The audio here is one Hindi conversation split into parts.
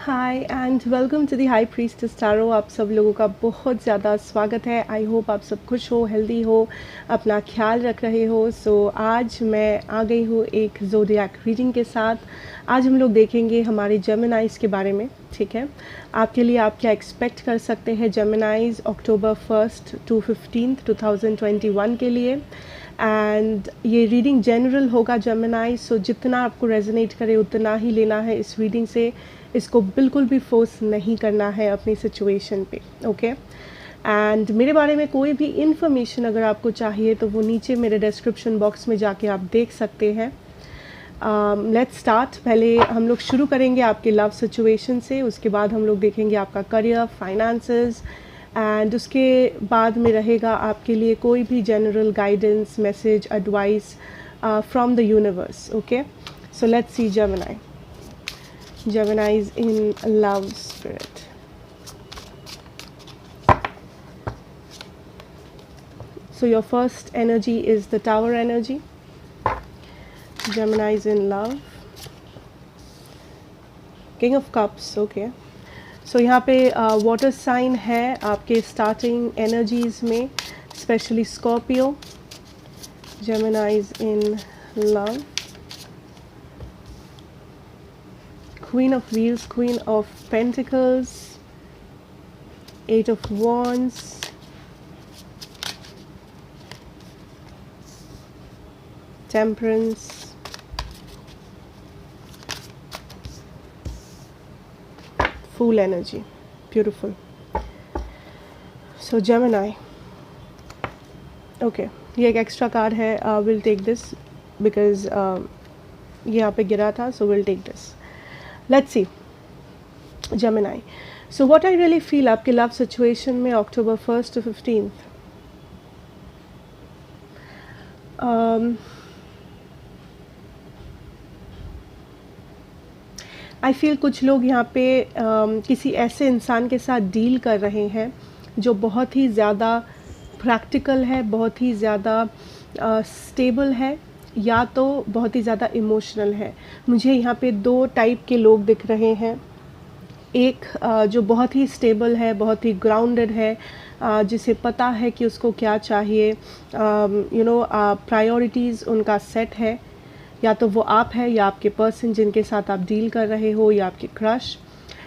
Hi and welcome to the high priestess tarot. आप सब लोगों का बहुत ज़्यादा स्वागत है। आई होप आप सब खुश हो, हेल्दी हो, अपना ख्याल रख रहे हो। आज मैं आ गई हूँ एक ज़ोडिएक रीडिंग के साथ। आज हम लोग देखेंगे हमारे जेमिनाइज़ के बारे में। ठीक है, आपके लिए आप क्या एक्सपेक्ट कर सकते हैं जेमिनाइज़ अक्टूबर 1 to 15 2021 के लिए। एंड ये रीडिंग जनरल होगा जेमिनाइज़, सो जितना आपको रेजोनेट करे उतना ही लेना है इस रीडिंग से। इसको बिल्कुल भी फोर्स नहीं करना है अपनी सिचुएशन पे। ओके, एंड मेरे बारे में कोई भी इन्फॉर्मेशन अगर आपको चाहिए तो वो नीचे मेरे डिस्क्रिप्शन बॉक्स में जाके आप देख सकते हैं। Let's start. पहले हम लोग शुरू करेंगे आपके लव सिचुएशन से, उसके बाद हम लोग देखेंगे आपका करियर, फाइनेंसेस, एंड उसके बाद में रहेगा आपके लिए कोई भी general guidance, message, advice from the universe. Okay, so let's see Gemini. Gemini is in love spirit. So your first energy is the Tower energy. Gemini is in love. King of Cups. Okay. So यहाँ पे water sign है आपके starting energies में, especially Scorpio. Gemini is in love. Queen of Wheels, Queen of Pentacles, Eight of Wands, Temperance, Fool energy. Beautiful. So Gemini. Okay, ये एक एक्स्ट्रा कार्ड है. We'll take this because ये यहाँ पे गिरा था, so we'll take this. Let's see Gemini. So what I really feel आपके love situation में October 1 to 15th, I feel कुछ लोग यहाँ पे किसी ऐसे इंसान के साथ डील कर रहे हैं जो बहुत ही ज़्यादा प्रैक्टिकल है, बहुत ही ज़्यादा स्टेबल है, या तो बहुत ही ज़्यादा इमोशनल है. मुझे यहाँ पे दो टाइप के लोग दिख रहे हैं. एक जो बहुत ही स्टेबल है, बहुत ही ग्राउंडेड है, जिसे पता है कि उसको क्या चाहिए, प्रायोरिटीज़ उनका सेट है. या तो वो आप है, या आपके पर्सन जिनके साथ आप डील कर रहे हो, या आपके क्रश.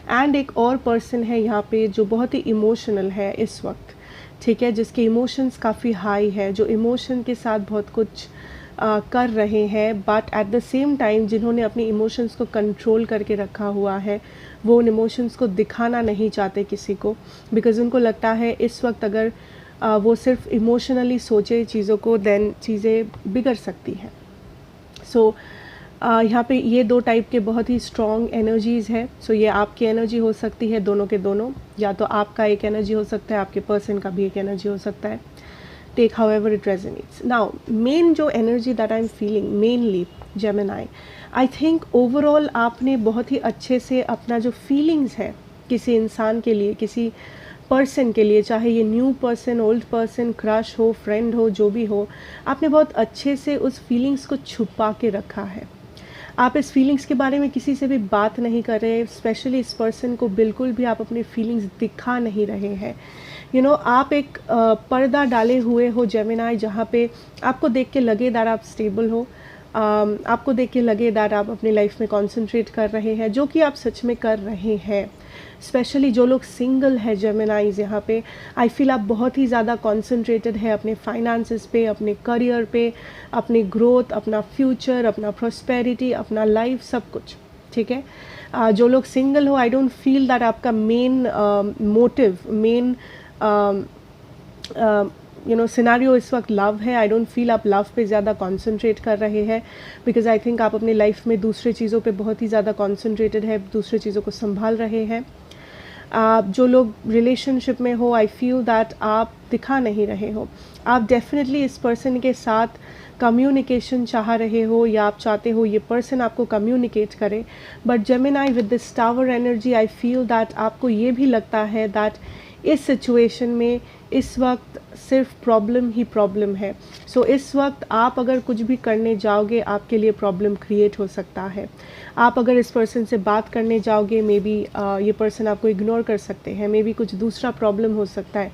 एंड एक और पर्सन है यहाँ पे जो बहुत ही इमोशनल है इस वक्त. ठीक है, जिसके इमोशंस काफ़ी हाई है, जो इमोशन के साथ बहुत कुछ कर रहे हैं, but at the same time जिन्होंने अपनी इमोशंस को कंट्रोल करके रखा हुआ है, वो उन इमोशंस को दिखाना नहीं चाहते किसी को, बिकॉज़ उनको लगता है इस वक्त अगर वो सिर्फ इमोशनली सोचे चीज़ों को, देन चीज़ें बिगड़ सकती हैं. सो यहाँ पे ये दो टाइप के बहुत ही स्ट्रॉन्ग एनर्जीज़ है. सो ये आपकी एनर्जी हो सकती है, दोनों के दोनों, या तो आपका एक एनर्जी हो सकता है, आपके पर्सन का भी एक एनर्जी हो सकता है. Take however it resonates. Now, main जो energy that I'm feeling, mainly Gemini, I think overall आपने बहुत ही अच्छे से अपना जो feelings है किसी इंसान के लिए, किसी person के लिए, चाहे ये new person, old person, crush हो, friend हो, जो भी हो, आपने बहुत अच्छे से उस feelings को छुपा के रखा है. आप इस फीलिंग्स के बारे में किसी से भी बात नहीं कर रहे, स्पेशली इस पर्सन को बिल्कुल भी आप अपनी फीलिंग्स दिखा नहीं रहे हैं. आप एक पर्दा डाले हुए हो जेमिनाई, जहाँ पे आपको देख के लगे दैट आप स्टेबल हो, आपको देख के लगे दैट आप अपनी लाइफ में कंसंट्रेट कर रहे हैं, जो कि आप सच में कर रहे हैं. स्पेशली जो लोग सिंगल है जेमिनाइज, यहाँ पे आई फील आप बहुत ही ज़्यादा कॉन्सेंट्रेटेड है अपने फाइनेंसेस पे, अपने करियर पे, अपनी ग्रोथ, अपना फ्यूचर, अपना प्रॉस्पेरिटी, अपना लाइफ, सब कुछ. ठीक है, जो लोग सिंगल हो, आई डोंट फील दैट आपका मेन मोटिव, मेन सिनारियो इस वक्त लव है. आई डोंट फील आप लव पे ज़्यादा कॉन्सेंट्रेट कर रहे हैं, बिकॉज आई थिंक आप अपनी लाइफ में दूसरे चीज़ों पे बहुत ही ज़्यादा कॉन्सेंट्रेटेड है, दूसरे चीज़ों को संभाल रहे हैं. जो लोग रिलेशनशिप में हो, आई फील दैट आप दिखा नहीं रहे हो. आप डेफिनेटली इस पर्सन के साथ कम्युनिकेशन चाह रहे हो, या आप चाहते हो ये पर्सन आपको कम्युनिकेट करे, but Gemini with this tower energy, I feel that आपको ये भी लगता है दैट इस सिचुएशन में इस वक्त सिर्फ प्रॉब्लम ही प्रॉब्लम है। सो इस वक्त आप अगर कुछ भी करने जाओगे आपके लिए प्रॉब्लम क्रिएट हो सकता है। आप अगर इस पर्सन से बात करने जाओगे मे बी ये पर्सन आपको इग्नोर कर सकते हैं, मे बी कुछ दूसरा प्रॉब्लम हो सकता है,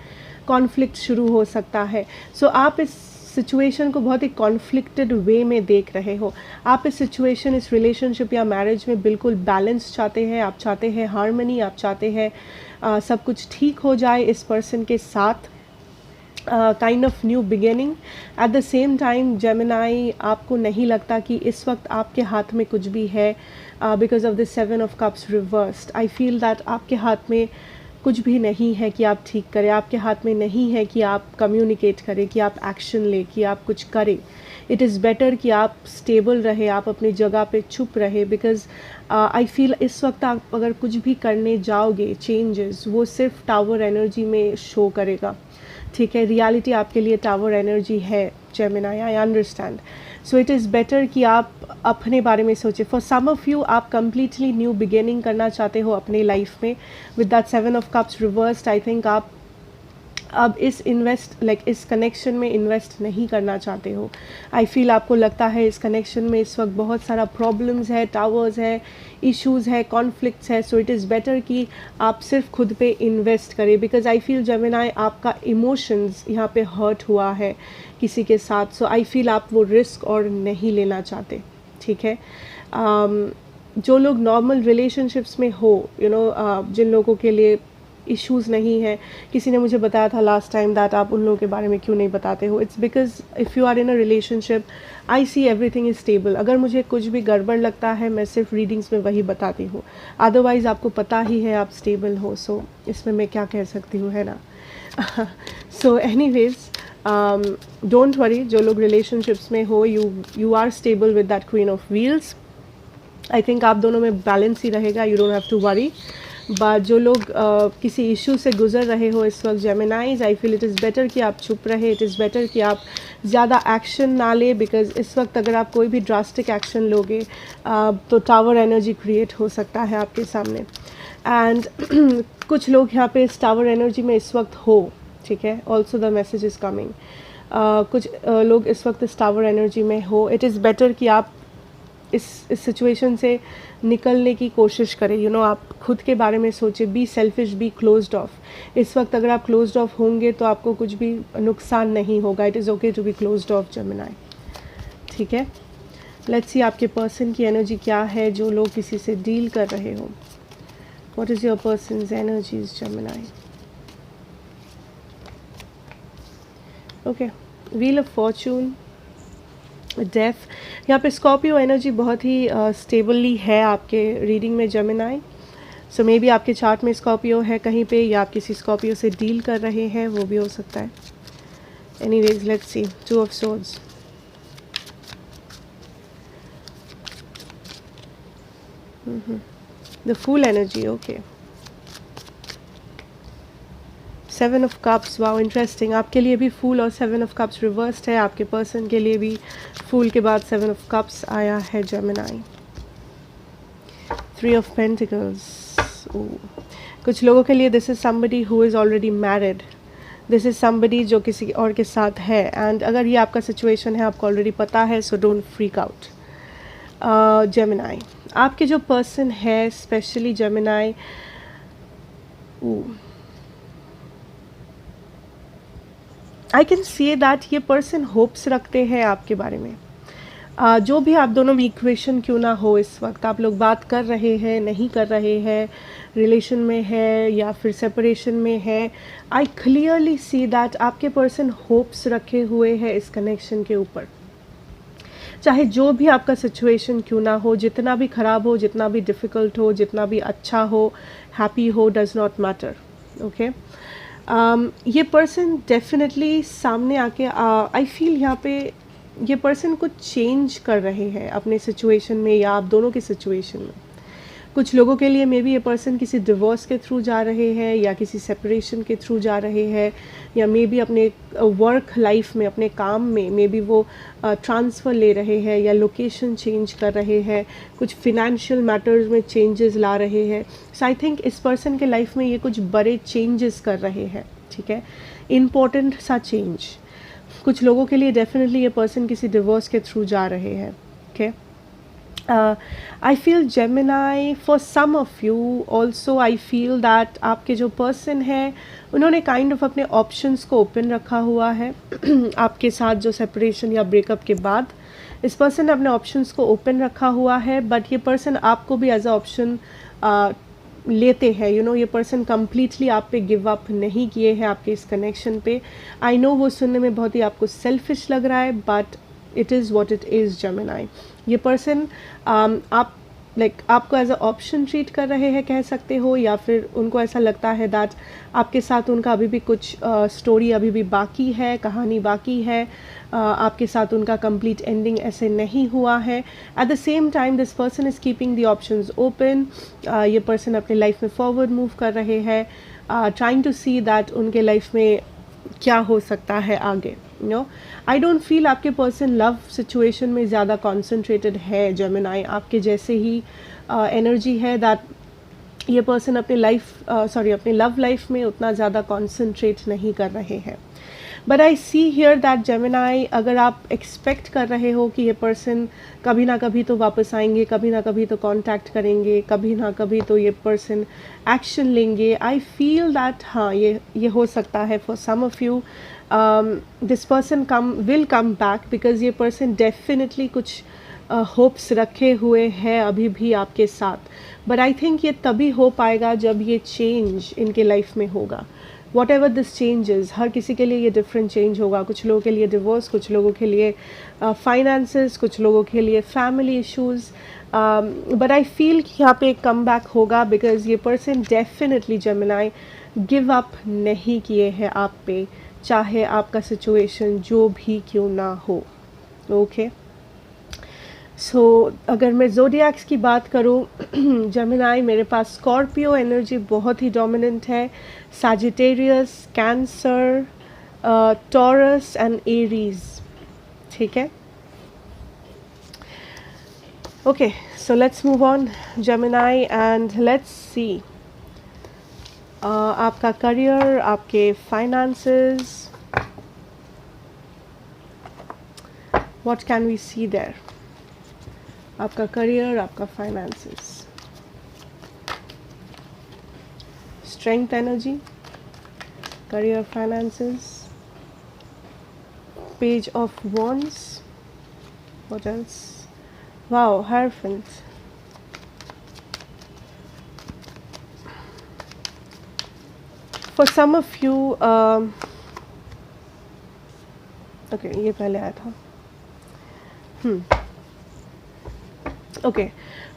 कॉन्फ्लिक्ट शुरू हो सकता है। सो आप इस सिचुएशन को बहुत ही कॉन्फ्लिक्टेड वे में देख रहे हो। आप इस सिचुएशन, इस रिलेशनशिप या मैरिज में बिल्कुल बैलेंस चाहते हैं, आप चाहते हैं हार्मनी, आप चाहते हैं सब कुछ ठीक हो जाए इस पर्सन के साथ, kind of new beginning. At the same time Gemini, आपको नहीं लगता कि इस वक्त आपके हाथ में कुछ भी है because of the 7 of cups reversed. I feel that आपके हाथ में कुछ भी नहीं है कि आप ठीक करें, आपके हाथ में नहीं है कि आप कम्युनिकेट करें, कि आप एक्शन लें, कि आप कुछ करें। इट इज़ बेटर कि आप स्टेबल रहे, आप अपनी जगह पे चुप रहे, बिकॉज आई फील इस वक्त आप अगर कुछ भी करने जाओगे चेंजेस, वो सिर्फ टावर एनर्जी में शो करेगा। ठीक है, रियलिटी आपके लिए टावर एनर्जी है Gemini, I understand. So it is better कि आप अपने बारे में सोचें। फॉर सम ऑफ यू, आप कम्प्लीटली न्यू बिगिनिंग करना चाहते हो अपने लाइफ में with that 7 of cups reversed. I think आप अब इस इस कनेक्शन में इन्वेस्ट नहीं करना चाहते हो। आई फील आपको लगता है इस कनेक्शन में इस वक्त बहुत सारा प्रॉब्लम्स है, टावर्स है, इश्यूज़ है, कॉन्फ्लिक्ट्स है। सो इट इज़ बेटर कि आप सिर्फ खुद पे इन्वेस्ट करें, बिकॉज आई फील जेमिनाई आपका इमोशंस यहाँ पे हर्ट हुआ है किसी के साथ। सो आई फील आप वो रिस्क और नहीं लेना चाहते। ठीक है, जो लोग नॉर्मल रिलेशनशिप्स में हो, जिन लोगों के लिए इश्यूज़ नहीं है, किसी ने मुझे बताया था लास्ट टाइम दैट आप उन लोगों के बारे में क्यों नहीं बताते हो। It's because if you are in a relationship, I see everything is stable. अगर मुझे कुछ भी गड़बड़ लगता है मैं सिर्फ रीडिंग्स में वही बताती हूँ, अदरवाइज़ आपको पता ही है आप स्टेबल हो। सो इसमें मैं क्या कह सकती हूँ, है ना। सो एनीवेज, डोंट वरी, जो लोग रिलेशनशिप्स में हो, you are stable with that queen of wheels. I think आप दोनों में बैलेंस ही रहेगा, you don't have to worry. But जो लोग किसी इशू से गुजर रहे हो इस वक्त जेमिनाइज, I feel it is better कि आप चुप रहे, इट इज़ बेटर कि आप ज़्यादा एक्शन ना ले, बिकॉज इस वक्त अगर आप कोई भी ड्रास्टिक एक्शन लोगे तो टावर एनर्जी क्रिएट हो सकता है आपके सामने। एंड कुछ लोग यहाँ पे इस टावर एनर्जी में इस वक्त हो, ठीक है, also the message is coming. कुछ लोग इस वक्त इस टावर एनर्जी में हो, इट इज़ बेटर कि आप इस सिचुएशन से निकलने की कोशिश करें। आप खुद के बारे में सोचें, be selfish, B closed of. इस वक्त अगर आप क्लोज्ड ऑफ होंगे तो आपको कुछ भी नुकसान नहीं होगा। It is okay to be closed off Gemini. ठीक है, लेट्स सी आपके पर्सन की एनर्जी क्या है जो लोग किसी से डील कर रहे हो। What is your person's energies Gemini. Okay, wheel of Fortune, death. यहाँ पे स्कॉर्पियो एनर्जी बहुत ही स्टेबली है आपके रीडिंग में जेमिनाई। सो मे बी आपके चार्ट में स्कॉर्पियो है कहीं पे, या आप किसी स्कॉर्पियो से डील कर रहे हैं, वो भी हो सकता है। Anyways, let's see, 2 of swords, the fool energy, okay, 7 of cups, wow interesting. आपके लिए भी फूल और 7 ऑफ कप्स रिवर्स्ड है, आपके पर्सन के लिए भी फूल के बाद 7 ऑफ कप्स आया है जेमिनाई। 3 ऑफ पेंटिकल्स, कुछ लोगों के लिए this is somebody who is already married, this is somebody जो किसी और के साथ है। एंड अगर ये आपका सिचुएशन है, आपको ऑलरेडी पता है, so don't freak out. Gemini, आपके जो पर्सन है specially Gemini, I can see that ये पर्सन होप्स रखते हैं आपके बारे में। जो भी आप दोनों में इक्वेशन क्यों ना हो, इस वक्त आप लोग बात कर रहे हैं, नहीं कर रहे हैं, रिलेशन में है या फिर सेपरेशन में है, आई क्लियरली सी दैट आपके पर्सन होप्स रखे हुए हैं इस कनेक्शन के ऊपर। चाहे जो भी आपका सिचुएशन क्यों ना हो, जितना भी ख़राब हो, जितना भी डिफ़िकल्ट हो, जितना भी अच्छा हो, हैप्पी हो, डज़ नॉट मैटर। ओके, ये पर्सन डेफिनेटली सामने आके आई फील यहाँ पे ये पर्सन कुछ चेंज कर रहे हैं अपने सिचुएशन में या आप दोनों के सिचुएशन में। कुछ लोगों के लिए मे बी ये पर्सन किसी डिवोर्स के थ्रू जा रहे हैं या किसी सेपरेशन के थ्रू जा रहे हैं, या मे बी अपने वर्क लाइफ में, अपने काम में मे बी वो ट्रांसफ़र ले रहे हैं या लोकेशन चेंज कर रहे हैं, कुछ फिनेंशियल मैटर्स में चेंजेस ला रहे हैं। सो आई थिंक इस पर्सन के लाइफ में ये कुछ बड़े चेंजेस कर रहे हैं। ठीक है, इम्पोर्टेंट सा चेंज। कुछ लोगों के लिए डेफिनेटली ये पर्सन किसी डिवोर्स के थ्रू जा रहे हैं। Okay, I feel Gemini, for some of you also I feel that आपके जो पर्सन है उन्होंने काइंड ऑफ अपने ऑप्शंस को ओपन रखा हुआ है आपके साथ जो सेपरेशन या ब्रेकअप के बाद इस पर्सन ने अपने ऑप्शंस को ओपन रखा हुआ है, बट ये पर्सन आपको भी एज अ ऑप्शन लेते हैं। ये पर्सन कम्प्लीटली आप पे गिव अप नहीं किए हैं आपके इस कनेक्शन पे। आई नो वो सुनने में बहुत ही आपको सेल्फिश लग रहा है, but it is what it is Gemini. ये पर्सन आप आपको एज अ ऑप्शन ट्रीट कर रहे हैं कह सकते हो, या फिर उनको ऐसा लगता है दैट आपके साथ उनका अभी भी कुछ स्टोरी अभी भी बाकी है, कहानी बाकी है, आपके साथ उनका कंप्लीट एंडिंग ऐसे नहीं हुआ है। At the same time this person is keeping the options open. ये पर्सन अपने लाइफ में फॉरवर्ड मूव कर रहे हैं, ट्राइंग टू सी दैट उनके लाइफ में क्या हो सकता है आगे। आई डोंट फील आपके पर्सन लव सिचुएशन में ज़्यादा कॉन्सेंट्रेटेड है जेमिनी। आपके जैसे ही एनर्जी है दैट ये पर्सन अपने लव लाइफ में उतना ज़्यादा कॉन्सेंट्रेट नहीं कर रहे हैं। But I see here that Gemini, अगर आप एक्सपेक्ट कर रहे हो कि ये पर्सन कभी ना कभी तो वापस आएंगे, कभी ना कभी तो कांटेक्ट करेंगे, कभी ना कभी तो ये पर्सन एक्शन लेंगे, आई फील दैट हाँ ये हो सकता है for some of you. This person will come back because ये पर्सन डेफिनेटली कुछ होप्स रखे हुए हैं अभी भी आपके साथ। बट आई थिंक ये तभी हो पाएगा जब ये चेंज इनके लाइफ में होगा। वॉट एवर दिस चेंजेस, हर किसी के लिए ये डिफरेंट चेंज होगा। कुछ लोगों के लिए डिवोर्स, कुछ लोगों के लिए फाइनेंसेस, कुछ लोगों के लिए family issues. But I feel कि यहाँ पे एक कम बैक होगा बिकॉज ये person definitely Gemini give up नहीं किए हैं आप पे, चाहे आपका सिचुएशन जो भी क्यों ना हो। ओके, सो अगर मैं ज़ोडिएक्स की बात करूँ जेमिनी, मेरे पास स्कॉर्पियो एनर्जी बहुत ही डोमिनेंट है, Sagittarius, Cancer, Taurus and Aries. ठीक है, okay, so let's move on Gemini and let's see आपका करियर, आपके finances, what can we see there. आपका करियर, आपका finances, strength energy, career, finances, page of wands, what else, wow, hierophant, for some of you okay, ये पहले आया था। Okay,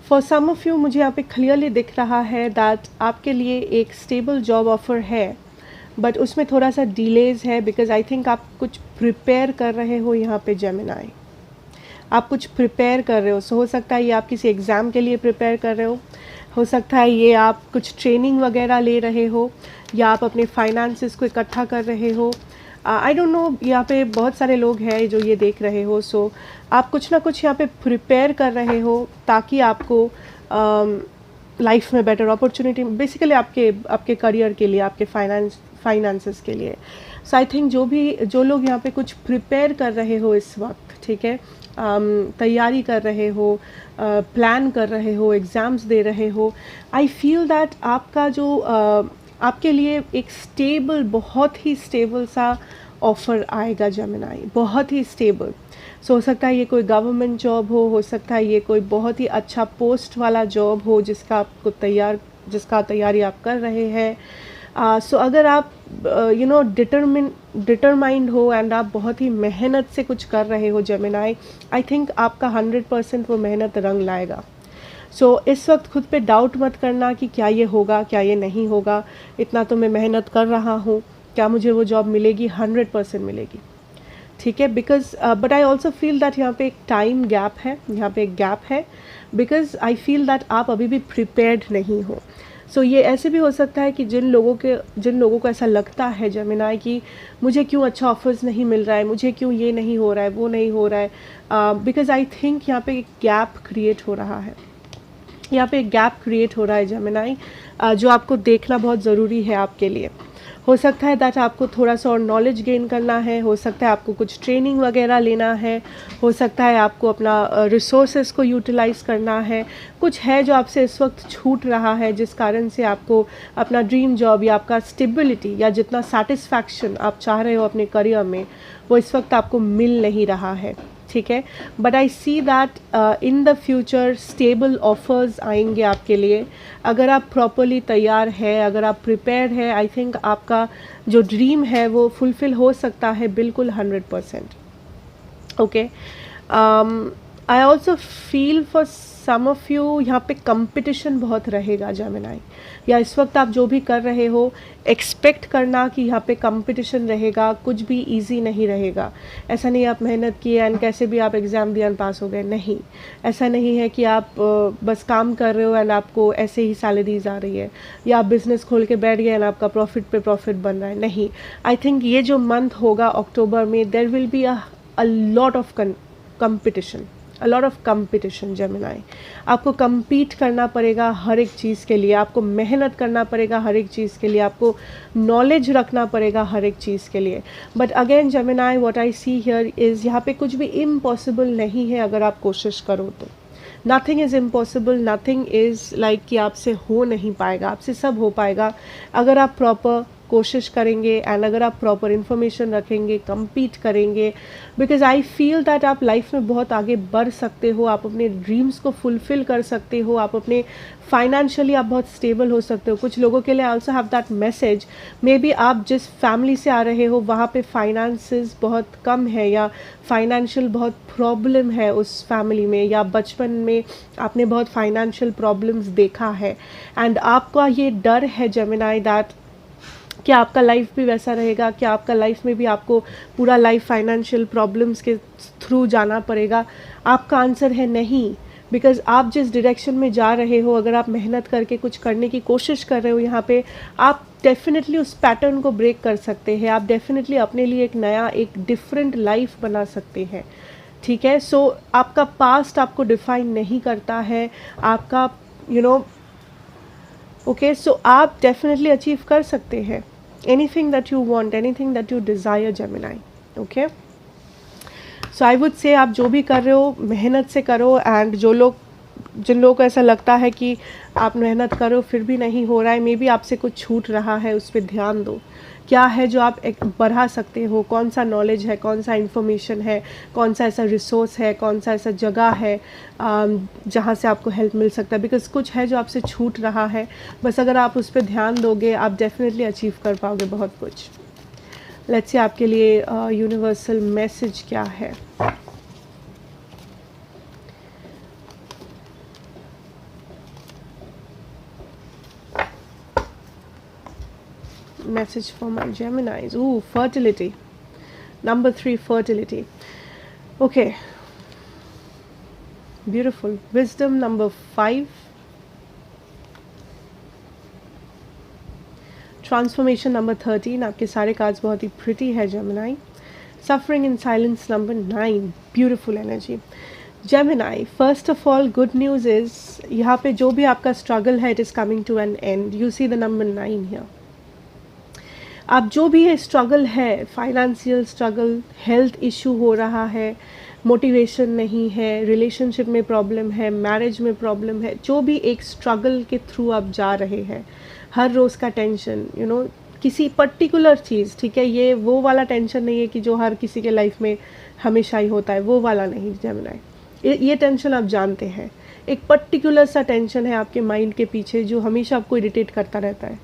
for some of you मुझे यहाँ पे क्लियरली दिख रहा है दैट आपके लिए एक स्टेबल जॉब ऑफर है, बट उसमें थोड़ा सा डिलेज है बिकॉज आई थिंक आप कुछ प्रिपेयर कर रहे हो यहाँ पे जेमिनी। आप कुछ प्रिपेयर कर रहे हो, सो हो सकता है ये आप किसी एग्ज़ाम के लिए प्रिपेयर कर रहे हो सकता है ये आप कुछ ट्रेनिंग वगैरह ले रहे हो, या आप अपने फाइनेंसेस को इकट्ठा कर रहे हो। आई डोंट नो, यहाँ पे बहुत सारे लोग हैं जो ये देख रहे हो। सो आप कुछ ना कुछ यहाँ पे प्रिपेयर कर रहे हो ताकि आपको लाइफ में बेटर अपॉर्चुनिटी, बेसिकली आपके करियर के लिए, आपके फाइनेंसेस के लिए। सो आई थिंक जो लोग यहाँ पे कुछ प्रिपेयर कर रहे हो इस वक्त, ठीक है, तैयारी कर रहे हो, प्लान कर रहे हो, एग्ज़ाम्स दे रहे हो, आई फील दैट आपका जो आपके लिए एक स्टेबल, बहुत ही स्टेबल सा ऑफ़र आएगा जेमिनी, बहुत ही स्टेबल। सो हो सकता है ये कोई गवर्नमेंट जॉब हो सकता है ये कोई बहुत ही अच्छा पोस्ट वाला जॉब हो जिसका तैयारी आप कर रहे हैं। सो अगर आप डिटरमाइंड हो एंड आप बहुत ही मेहनत से कुछ कर रहे हो जेमिनी, आई थिंक आपका 100% वो मेहनत रंग लाएगा। सो इस वक्त खुद पे डाउट मत करना कि क्या ये होगा, क्या ये नहीं होगा, इतना तो मैं मेहनत कर रहा हूँ, क्या मुझे वो जॉब मिलेगी, 100% मिलेगी। ठीक है, because but I also feel that यहाँ पे एक टाइम गैप है, यहाँ पे एक गैप है बिकॉज आई फील दैट आप अभी भी प्रिपेयर्ड नहीं हो। सो ये ऐसे भी हो सकता है कि जिन लोगों को ऐसा लगता है जेमिनी कि मुझे क्यों अच्छा ऑफर्स नहीं मिल रहा है, मुझे क्यों ये नहीं हो रहा है, वो नहीं हो रहा है, बिकॉज आई थिंक यहाँ पे एक गैप क्रिएट हो रहा है, यहाँ पे एक गैप क्रिएट हो रहा है जेमिनी, जो आपको देखना बहुत ज़रूरी है आपके लिए। हो सकता है दैट आपको थोड़ा सा और नॉलेज गेन करना है, हो सकता है आपको कुछ ट्रेनिंग वगैरह लेना है, हो सकता है आपको अपना रिसोर्सेज को यूटिलाइज़ करना है। कुछ है जो आपसे इस वक्त छूट रहा है, जिस कारण से आपको अपना ड्रीम जॉब या आपका स्टेबिलिटी या जितना सेटिस्फैक्शन आप चाह रहे हो अपने करियर में, वो इस वक्त आपको मिल नहीं रहा है, ठीक है। But I see that in the future stable offers आएंगे आपके लिए, अगर आप प्रॉपरली तैयार है, अगर आप प्रिपेयर्ड है। आई थिंक आपका जो ड्रीम है वो फुलफ़िल हो सकता है बिल्कुल 100%। Okay, I also feel for some of you यहाँ पे कंपटीशन बहुत रहेगा जेमिनी, या इस वक्त आप जो भी कर रहे हो एक्सपेक्ट करना कि यहाँ पे कंपटीशन रहेगा, कुछ भी इजी नहीं रहेगा। ऐसा नहीं आप मेहनत किए एंड कैसे भी आप एग्ज़ाम दिया पास हो गए, नहीं। ऐसा नहीं है कि आप बस काम कर रहे हो एंड आपको ऐसे ही सैलरीज आ रही है, या आप बिज़नेस खोल के बैठ गए एंड आपका प्रॉफिट पे प्रॉफिट बन रहा है, नहीं। आई थिंक ये जो मंथ होगा अक्टूबर में, there will be a lot of competition, a lot of competition Gemini. आपको compete करना पड़ेगा हर एक चीज़ के लिए, आपको मेहनत करना पड़ेगा हर एक चीज़ के लिए, आपको नॉलेज रखना पड़ेगा हर एक चीज़ के लिए। But again Gemini, what I see here is, यहाँ पे कुछ भी इम्पॉसिबल नहीं है अगर आप कोशिश करो तो। Nothing is impossible, nothing is like कि आपसे हो नहीं पाएगा, आपसे सब हो पाएगा अगर आप प्रॉपर कोशिश करेंगे एंड अगर आप प्रॉपर इन्फॉर्मेशन रखेंगे, compete करेंगे। बिकॉज आई फील दैट आप लाइफ में बहुत आगे बढ़ सकते हो, आप अपने ड्रीम्स को फुलफ़िल कर सकते हो, आप अपने फाइनेंशियली आप बहुत स्टेबल हो सकते हो। कुछ लोगों के लिए I also have that message, may be आप जिस फैमिली से आ रहे हो वहाँ पे फाइनेंसेस बहुत कम है, या फाइनेंशियल बहुत प्रॉब्लम है उस फैमिली में, या बचपन में आपने बहुत फाइनेंशियल प्रॉब्लम्स देखा है एंड आपका ये डर है जेमिनी दैट क्या आपका लाइफ भी वैसा रहेगा, क्या आपका लाइफ में भी आपको पूरा लाइफ फाइनेंशियल प्रॉब्लम्स के थ्रू जाना पड़ेगा। आपका आंसर है नहीं, बिकॉज आप जिस डायरेक्शन में जा रहे हो, अगर आप मेहनत करके कुछ करने की कोशिश कर रहे हो यहाँ पे, आप डेफिनेटली उस पैटर्न को ब्रेक कर सकते हैं, आप डेफिनेटली अपने लिए एक नया, एक डिफरेंट लाइफ बना सकते हैं, ठीक है। सो आपका पास्ट आपको डिफाइन नहीं करता है, आपका ओके, सो आप डेफिनेटली अचीव कर सकते हैं anything that you want, anything that you desire Gemini, okay? So I would say आप जो भी कर रहे हो मेहनत से करो, एंड जिन लोगों को ऐसा लगता है कि आप मेहनत करो फिर भी नहीं हो रहा है, मे बी आपसे कुछ छूट रहा है, उस पर ध्यान दो। क्या है जो आप बढ़ा सकते हो, कौन सा नॉलेज है, कौन सा इन्फॉर्मेशन है, कौन सा ऐसा रिसोर्स है, कौन सा ऐसा जगह है जहाँ से आपको हेल्प मिल सकता है। बिकॉज कुछ है जो आपसे छूट रहा है, बस अगर आप उस पर ध्यान दोगे आप डेफिनेटली अचीव कर पाओगे बहुत कुछ। लेट्स से आपके लिए यूनिवर्सल मैसेज क्या है। Message for my Geminis. Ooh, fertility. Number 3, fertility. Okay. Beautiful. Wisdom number 5. Transformation number 13. आपके सारे कार्ड्स बहुत ही प्रिटी है Gemini. Suffering in silence number 9. Beautiful energy. Gemini, first of all good news is यहाँ पे जो भी आपका स्ट्रगल है, it is coming to an end. You see the number 9 here. आप जो भी है स्ट्रगल है, फाइनेंशियल स्ट्रगल, हेल्थ इशू हो रहा है, मोटिवेशन नहीं है, रिलेशनशिप में प्रॉब्लम है, मैरिज में प्रॉब्लम है, जो भी एक स्ट्रगल के थ्रू आप जा रहे हैं, हर रोज़ का टेंशन, किसी पर्टिकुलर चीज़, ठीक है, ये वो वाला टेंशन नहीं है कि जो हर किसी के लाइफ में हमेशा ही होता है, वो वाला नहीं जेमिनी। ये टेंशन आप जानते हैं, एक पर्टिकुलर सा टेंशन है आपके माइंड के पीछे जो हमेशा आपको इरिटेट करता रहता है,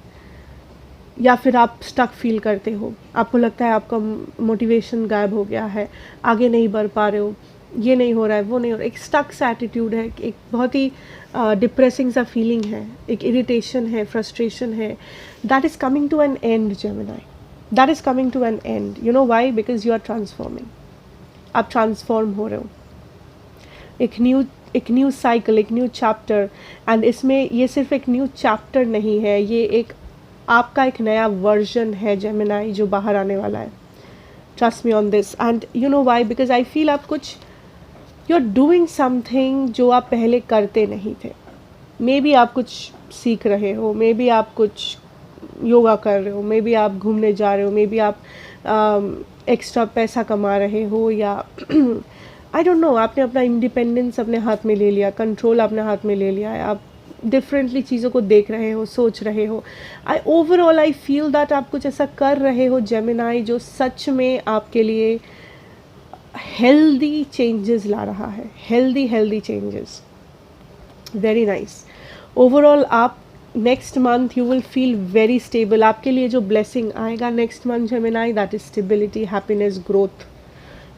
या फिर आप स्टक फील करते हो, आपको लगता है आपका मोटिवेशन गायब हो गया है, आगे नहीं बढ़ पा रहे हो, ये नहीं हो रहा है, वो नहीं हो रहा है, एक स्टक सा एटीट्यूड है, एक बहुत ही डिप्रेसिंग सा फीलिंग है, एक इरिटेशन है, फ्रस्ट्रेशन है। That is coming to an end Gemini, that is coming to an end. You know why? Because you are transforming, आप ट्रांसफॉर्म हो रहे हो, एक न्यू साइकिल, एक न्यू चैप्टर। एंड इसमें ये सिर्फ एक न्यू चैप्टर नहीं है, ये एक आपका एक नया वर्जन है जेमिनी जो बाहर आने वाला है। Trust me on this. And you know why? Because I feel आप कुछ, यू आर डूइंग समथिंग जो आप पहले करते नहीं थे। मे बी आप कुछ सीख रहे हो, मे बी आप कुछ योगा कर रहे हो, मे बी आप घूमने जा रहे हो, मे बी आप एक्स्ट्रा पैसा कमा रहे हो, या आई डोंट नो, आपने अपना इंडिपेंडेंस अपने हाथ में ले लिया, कंट्रोल अपने हाथ में ले लिया है, आप डिफरेंटली चीज़ों को देख रहे हो, सोच रहे हो। ओवरऑल आई फील दैट आप कुछ ऐसा कर रहे हो जेमिनाई जो सच में आपके लिए हेल्दी चेंजेस ला रहा है, healthy changes. Very nice. Overall आप next month you will feel very stable. आपके लिए जो ब्लेसिंग आएगा next month Gemini, that is stability, happiness,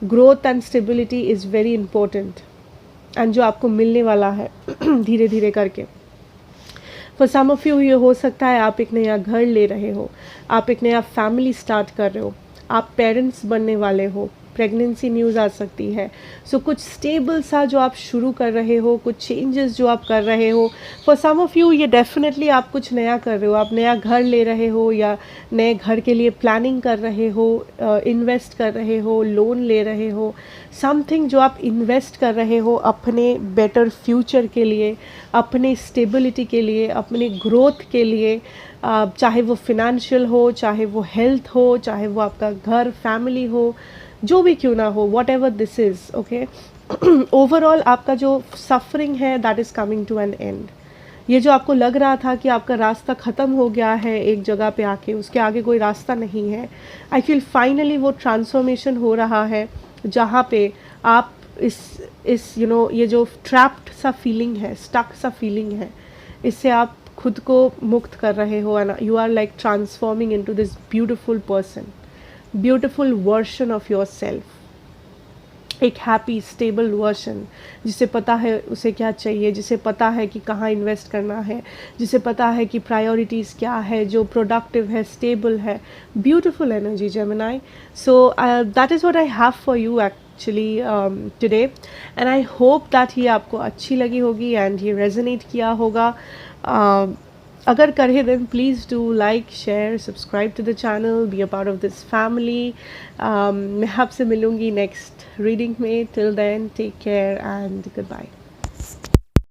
growth and stability is very important, and जो आपको मिलने वाला है धीरे धीरे करके। फॉर सम ऑफ यू ये हो सकता है आप एक नया घर ले रहे हो, आप एक नया फैमिली स्टार्ट कर रहे हो, आप पेरेंट्स बनने वाले हो, प्रेगनेंसी न्यूज़ आ सकती है। सो कुछ स्टेबल सा जो आप शुरू कर रहे हो, कुछ चेंजेस जो आप कर रहे हो। फॉर सम ऑफ यू ये डेफिनेटली आप कुछ नया कर रहे हो, आप नया घर ले रहे हो या नए घर के लिए प्लानिंग कर रहे हो, इन्वेस्ट कर रहे हो, लोन ले रहे हो, समथिंग जो आप इन्वेस्ट कर रहे हो अपने बेटर फ्यूचर के लिए, अपने स्टेबिलिटी के लिए, अपने ग्रोथ के लिए, चाहे वो फिनेंशियल हो, चाहे वो हेल्थ हो, चाहे वो आपका घर, फैमिली हो, जो भी क्यों ना हो, whatever this is, okay. Overall आपका जो सफरिंग है that is coming to an end. ये जो आपको लग रहा था कि आपका रास्ता ख़त्म हो गया है एक जगह पे आके, उसके आगे कोई रास्ता नहीं है, आई फील फाइनली वो ट्रांसफॉर्मेशन हो रहा है जहाँ पे आप इस यू नो ये जो ट्रैप्ड सा फीलिंग है, स्टक सा फीलिंग है, इससे आप खुद को मुक्त कर रहे हो, and you are like transforming into this beautiful person, beautiful version of yourself, एक हैप्पी स्टेबल वर्शन, जिसे पता है उसे क्या चाहिए, जिसे पता है कि कहाँ इन्वेस्ट करना है, जिसे पता है कि प्रायोरिटीज़ क्या है, जो प्रोडक्टिव है, स्टेबल है। Beautiful energy Gemini. So that is what I have for you actually today, and I hope that ये आपको अच्छी लगी होगी एंड ये रेजोनेट किया होगा। अगर करे then please do like, share, subscribe to the channel, be a part of this family. मैं आपसे मिलूँगी नेक्स्ट रीडिंग में। Till then take care and good bye.